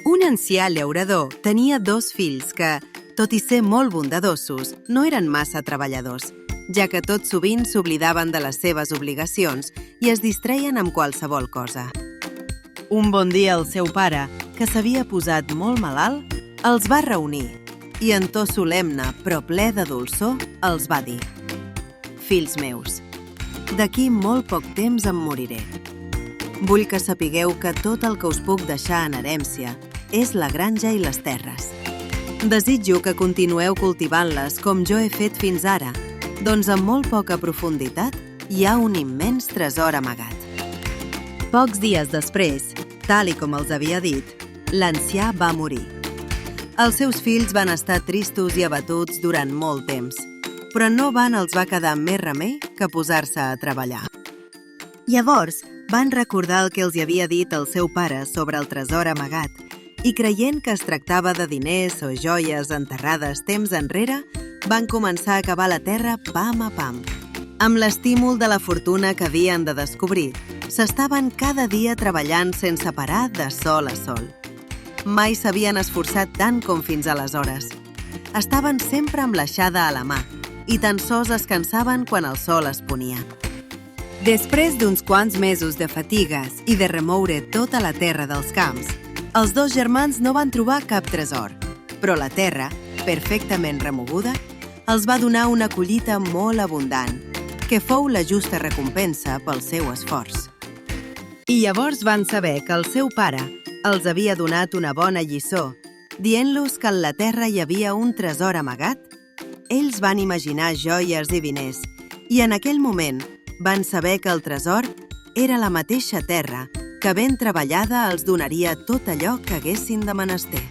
Un ancià llaurador tenia 2 fills que, tot i ser molt bondadosos, no eren massa treballadors, ja que tot sovint s'oblidaven de les seves obligacions i es distreien amb qualsevol cosa. Un bon dia el seu pare, que s'havia posat molt malalt, els va reunir i en to solemne però ple de dolçor els va dir: «Fills meus, d'aquí molt poc temps em moriré. Vull que sapigueu que tot el que us puc deixar en herència és la granja i les terres. Desitjo que continueu cultivant-les com jo he fet fins ara, doncs amb molt poca profunditat hi ha un immens tresor amagat». Pocs dies després, tal i com els havia dit, l'ancià va morir. Els seus fills van estar tristos i abatuts durant molt temps, però no els va quedar més remei que posar-se a treballar. Llavors, van recordar el que els havia dit el seu pare sobre el tresor amagat i, creient que es tractava de diners o joies enterrades temps enrere, van començar a cavar la terra pam a pam. Amb l'estímul de la fortuna que havien de descobrir, s'estaven cada dia treballant sense parar de sol a sol. Mai s'havien esforçat tant com fins aleshores. Estaven sempre amb l'aixada a la mà i tan sols es cansaven quan el sol es ponia. Després d'uns quants mesos de fatigues i de remoure tota la terra dels camps, els 2 germans no van trobar cap tresor, però la terra, perfectament remoguda, els va donar una collita molt abundant, que fou la justa recompensa pel seu esforç. I llavors van saber que el seu pare els havia donat una bona lliçó, dient-los que en la terra hi havia un tresor amagat. Ells van imaginar joies i diners, i en aquell moment van saber que el tresor era la mateixa terra que ben treballada els donaria tot allò que haguessin de menester.